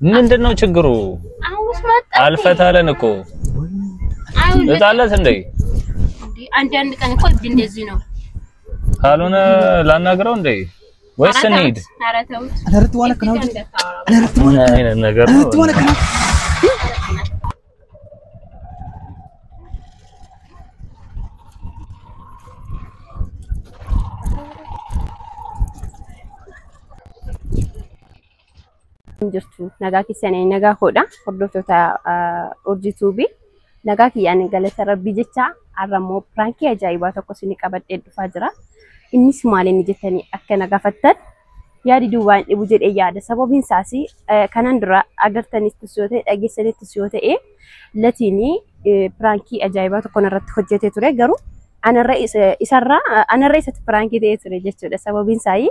ምንድነው ችግሩ? አልፈታለን እኮ እጣላት እንዴ አንድ ቀን እኮ እንደዚህ ነው ካልሆነ ላናግረው እንዴ ወይስ እንሂድ? ኧረ ተውት አረርት ዋለ ከናው አረርት ዋለ ነገር ነው አረርት ዋለ ከናው jirtu nagaa keessanii nagaa hodha hordoftoota urjituubi nagaa kiyyaan galata rabbii jecha arramoo pirankii ajaa'ibaa tokko isin qabadhee dhufaa jira innis maaliin jettanii akka nagaafattan yaadi duwwaan dhibu jedhee yaada sababiin isaas kanan dura agartanittis yoo ta'e dhageessanittis yoo ta'e latiini pirankii ajaa'ibaa tokko irratti hojjetee ture garuu anarra isatti pirankii ta'ee ture jechuudha sababiin isaas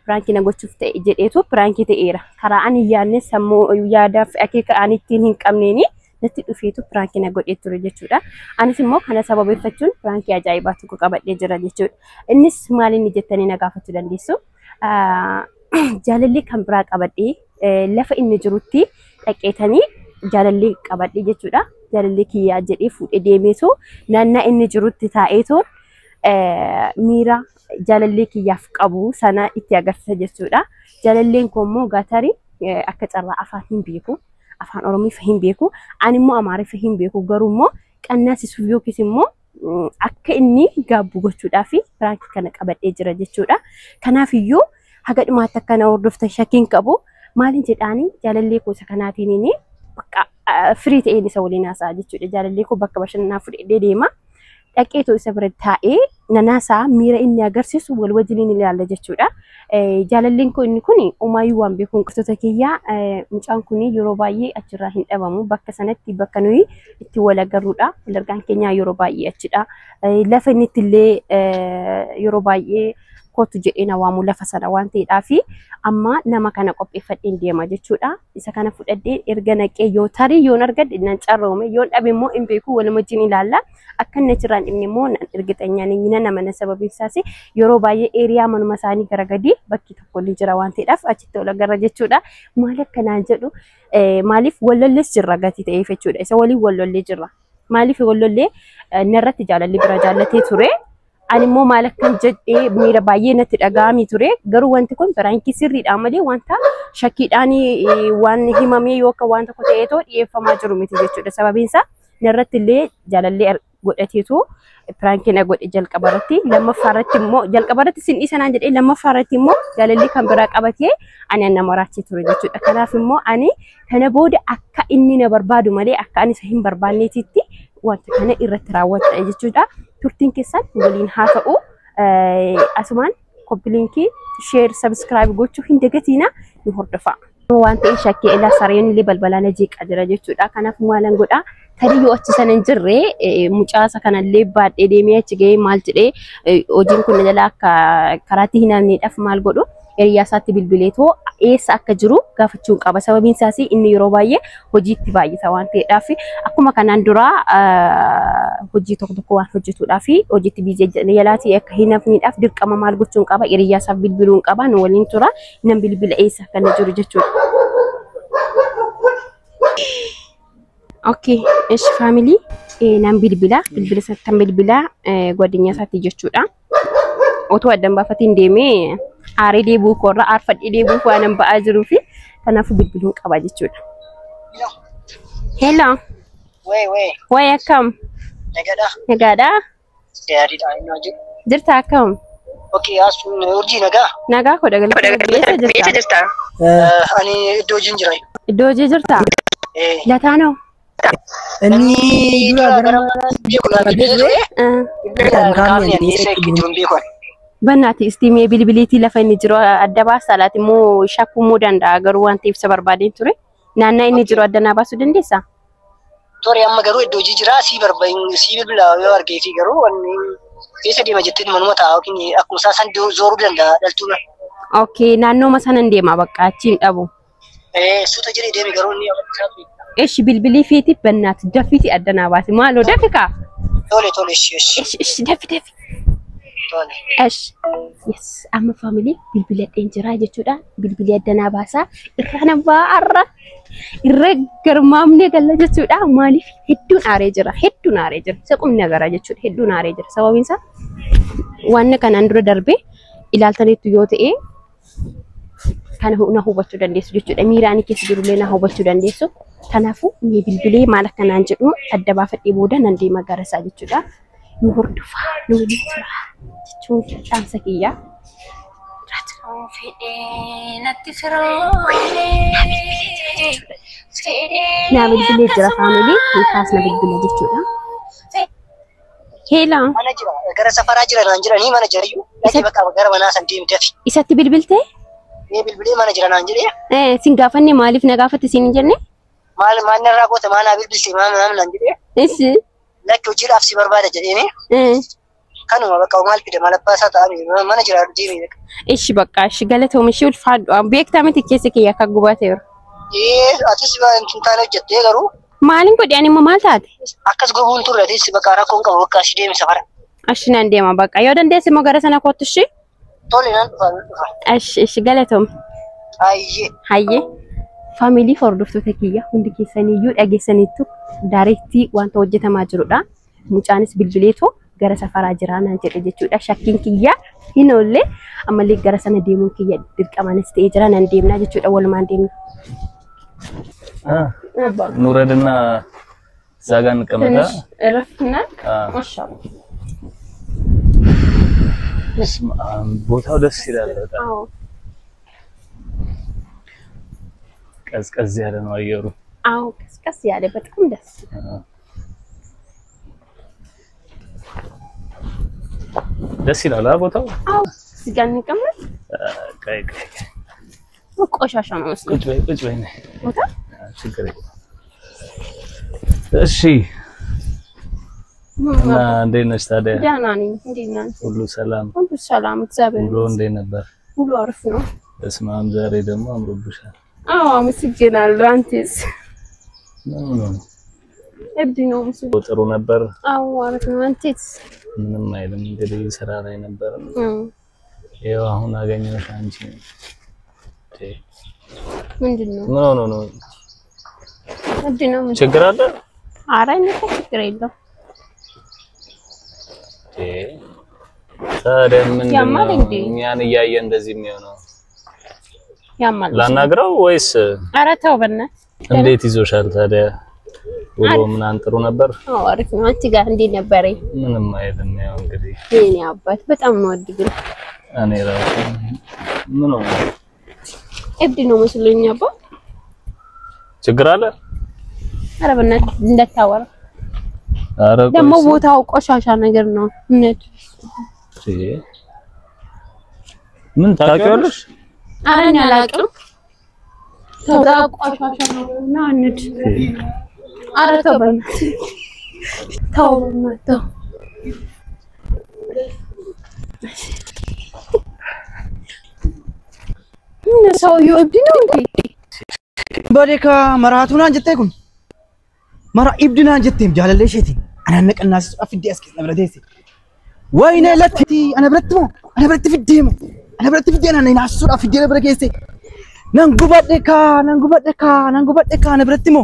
pranki na gochuuf ta'e jedheetu pranki ta'eera karaa ani yaadne sammuu yaadaaf akeeka ani ittiin hin qabneeni natti dhufeetu pranki na godhee ture jechuudha anis immoo kana sababeeffachuun pranki ajaa'ibaa tokko qabadhee jira jechuudha innis maaliin jettanii na gaafachuu dandeessu jaalalli kan biraa qabadhee lafa inni jirutti dhaqeetanii jaalalli qabadhee jechuudha jaalalli kiyyaa jedhee fuudhee deemeetu naannaa inni jirutti taa'eetu miira jaalallee kiyyaaf qabu sana itti agarsiisa jechuudha. Jaalalleen kun immoo gaatarii akka carraa afaan hin beeku, afaan Oromoo hin beeku, ani immoo Amaariffaa hin beeku garuu immoo qannaasisuuf yookiis immoo akka inni gaabbu gochuudhaaf pirankii kana qabadhee jira jechuudha. Kanaaf iyyuu haga dhumaatti akka na hordoftan shakkiin qabu maaliin jedhaanii jaalallee kuusa kanaatiin inni bakka firii ta'een isa waliin haasa'a jechuudha. Jaalallee kun bakka bashannanaa fudhee deema. Dhaqeetu isa bira taa'ee nanaasaa miira inni agarsiisu wal wajjiniin ilaalla jechuudha. Jaalalleen kun inni kun umaayyuu waan beekuun qirtoota kiyyaa mucaan kun yeroo baay'ee achirraa hin dhabamu bakka sanatti bakka nuyi itti wal agarruudha. Wal argaan keenyaa yeroo baay'ee achidha. Lafa inni illee yeroo baay'ee kootu jedhee na waamu lafa sana waan ta'eedhaaf amma nama kana qopheeffadheen deema jechuudha. Isa kana fudhadhee erga naqee yoo tarii yoon argadhe nan carroome yoon dhabe immoo hin beeku wal wajjin ilaalla. Akka inni achirraan dhibne immoo ergitanyaan inni nama na sababiin isaas yeroo baay'ee eeriyaa manuma isaanii gara gadii bakki tokko illee jira waan ta'eedhaaf achitti ol agarra jechuudha. Maal akkanaan jedhu maaliif wallollees jirra gatii ta'eef jechuudha. Isa waliin wallollee jirra. Maaliif wallollee narratti jaalalli bira jaallatee ture. Ani immoo maal akkan jedhee miira baay'ee natti dhaga'amii ture garuu wanti kun pirankii sirriidha malee wanta shakkiidhaan waan himamee yookaan waan tokko ta'eetoo dhiyeeffamaa jiru miti jechuudha. Sababiin isaa narratti illee jaalallee godhateetu pirankii na godhe jalqaba irratti lammaffaa irratti immoo jalqaba irratti sin dhiisanaan jedhee lammaffaa irratti immoo jaalallee kan biraa qabatee ani nama raachee ture jechuudha. Kanaaf immoo ani kana booda akka inni na barbaadu malee akka ani isa hin barbaanneetitti wanta kana irratti raawwadha jechuudha. Turtiin keessan waliin haa ta'u asumaan koppiliinkii share subscribe gochuu hin dagatiina nu hordofaa. Waan ta'e shakkii ilaa sareen illee balbalaan jeeqaa jira jechuudha. Kanaaf maalan godhaa tarii yoo achi sana hin jirre mucaasa kanallee baadhee deemee achi ga'ee maal jedhee hojiin kun jalaa akka karaatti hin aanneedhaaf maal godhu hiriyaa isaatti bilbileetoo eessa akka jiru gaafachuun qaba. Sababiin isaas inni yeroo baay'ee hojiitti baay'ata waan ta'eedhaaf akkuma kanaan dura hojii tokko tokko waan hojjetuudhaaf hojiitti biizee yaalaatii akka hin hafneedhaaf dirqama maal gochuun qaba hiriyaa isaaf bilbiluun qaba nu waliin tura nan bilbila eessa akka jiru jechuudha. Okay, ish family nan bilbila sattan bilbila godinyaa isaatti jechuudha. Otoo addan baafatiin deemee aaree deebuu korra aarfadhee deebuu waan ba'aa jiruu fi kanaafuu bilbiluun qaba jechuudha. Hello. Way akkam? Nagaadha. Jirta akkam? Okay, asun urjii nagaa. Nagaa koo dagalata jirta. Ani iddoo hojiin jira. Iddoo hojii jirta? Lataanoo. Inni dura gara Bannaati istimee bilbiliitii lafa inni jiru adda baasalaati immoo shakkuu immoo danda'a garuu waan ta'eef isa barbaadeen ture naannaa inni jiru adda naa baasuu dandeessaa? Tori amma garuu iddoo hojii jira sii bilbila yoo argeefi garuu wanni keessa deema jettee manuma taa'aa yookiin akkuma isaa san zooruu danda'a dhaltuudha. Okay, naannooma sana deema bakka achiin dhabu. Suuta jedhee deeme garuu inni Esh bilbilii fiiti bannaati dafiiti adda naa baasi maaloo dafi kaa? Tole Esh dafi. Esh yes amma family bilbila dhein jira jechuudha bilbilii adda naa baasaa irra nama baarra irreeggarmaamne galla jechuudha maaliif hedduun aaree jira saqum nagara jechuudha hedduun aaree jira sababiin isaa waan kanaan dura darbee ilaaltaniitu yoo ta'e kana na hubachuu dandeessu jechuudha miiraanii keessa jirullee na hubachuu dandeessu kanaafuu mee bilbilee maal akkanaan jedhu adda baafadhee booda nan deema gara isaa jechuudha nu hordofaa nu waliin tura jechuun dhaamsa kiyyaa natti firoole na bilbilee jira faamilii kaas na bilbilee jechuudha Hela mana jira gara safaraa jira naan jiranii mana jirayyuu dhaqee bakka gara manaa san deemteef isatti bilbilte bilbilee mana jira naan jedhee sin gaafanne maaliif na gaafate sin jenne maal irraa goota maanaa bilbilti maal naan jedhee lakki hojiidhaaf si barbaada jedheeni kanuma bakka maal fide maal abbaasaa ta'anii mana jira deemee ishi bakka ishi galatoomishii ulfaadhu beektaa miti keessa kiyya akka gubateeru atis taane hojjettee garuu maalin godhe ani immoo maal taate akkas gubuun turre atis bakka rakkoon qabu bakka ashi deemi safara ashi nan deema bakka yoo dandeesse immoo gara sana kottu ishi tole nan dhufa ishi galatoom hayyee faamilii hordoftoota kiyya hundi keessaniyyuu dhageessaniittu daareettii wanta hojjetamaa jirudha mucaanis bilbileetoo gara safaraa jira naan jedhe jechuudha shakkiin kiyya hin oolle ammallee gara sana deemuun kiyya dirqamanis ta'ee jira nan deemna jechuudha walumaan deemna ኑረድና ዛጋን ቀመጣ እረፍትና ማሻአላ ቦታው ደስ ይላል በጣም አዎ ቀዝቀዝ ያለ ነው አየሩ አዎ ቀዝቀዝ ያለ በጣም ደስ ደስ ይላል ቦታው አዎ ሲጋን ቀመጥ ቀይ ቆሻሻ ነው መስሎኝ ቁጭ በይ ቦታ ችግር የለም እሺ እና እንዴት ነሽ ታዲያ ደህና ነኝ እንዴት ነሽ ሁሉ ሰላም እግዚአብሔር ሁሉ እንዴት ነበር ሁሉ አሪፍ ነው እስማም ዛሬ ደግሞ አምሮብሻል አዎ አመሰግናለሁ አንተስ ነው እብድ ነው ጥሩ ነበር አዎ አሪፍ ነው አንተስ ምንም አይልም እንግዲህ ስራ ላይ ነበር ይኸው አሁን አገኘሁሽ አንቺ ምንድነው ኖ ምንድነው ችግር አለ ኧረ እኔ ችግር የለውም ታዲያ ምንድነው እኛን እያየ እንደዚህ የሚሆነው ያማል ላናግረው ወይስ ኧረ ተው በእናትህ እንዴት ይዞሻል ታዲያ ውሎ ምናምን ጥሩ ነበር አዎ አሪፍ ነው አንቺ ጋር እንዴት ነበር ምንም አይደለም ያው እንግዲህ የኔ አባት በጣም ነው ወድግኝ እኔ ራሱ ምን ነው እብድ ነው መስሎኝ አባ ችግር አለ ኧረ በእናትህ እንደታወራ ኧረ ደግሞ ቦታው ቆሻሻ ነገር ነው እነት ምን ታውቂዋለሽ ኧረ እኔ አላውቅም ተው ቆሻሻ ነው እና እነት ኧረ ተው በእናትህ ተው ሰውዬው እብድ ነው እንዴ በደካ መራቱና አንጀቴኩን መራ ኢብድና አንጀቴም ጃለለሽቲ አናነቀናስ አፍዲ አስከ ነብረቴሲ ወይኔ ለቲ አና ብረትሞ አና ብረት ፍዲሞ አና ብረት ፍዲና ነና አሱር አፍዲ ነብረኬሲ ነንጉበደካ አና ብረትሞ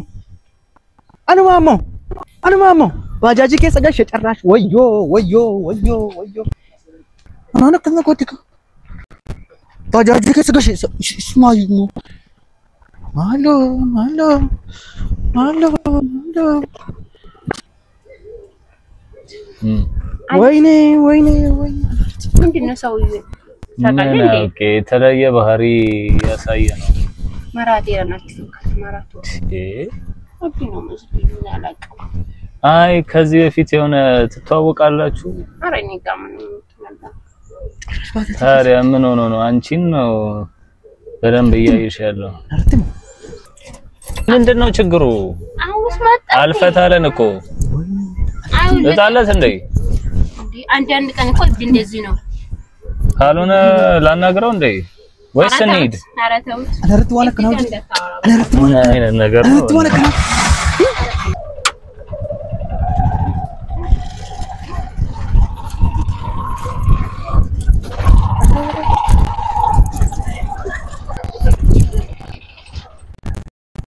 አኑማሞ ባጃጂ ከሰ ጋር ሸጨራሽ ወዮ አናነቀና ኮቲካ ባጃጂ ከሰ ጋር ስማዩ ማሎ ወይኔ ምንድነው ሰውዬው ታውቃለህ እንዴ ኦኬ የተለየ ባህሪ ያሳየ ነው መራቴ ናችሁ መራቱ ኦኬ ነው መስሎኝ አላውቅም አይ ከዚህ በፊት የሆነ ትተዋወቃላችሁ ኧረ እኔ ጋር ምን ተመጣ ታዲያ ምን ሆኖ ነው አንቺን ነው በደንብ እያየሽ ያለው ምንድነው ችግሩ አሁንስ መጣ አልፈታለን እኮ እጣለት እንዴ አንድ ቀን እኮ እንደዚህ ነው ካልሆነ ላናግረው እንዴ ወይስ እንሂድ ኧረ ተው አለርት ዋለከ ነው አለርት ምን አይነት ነገር ነው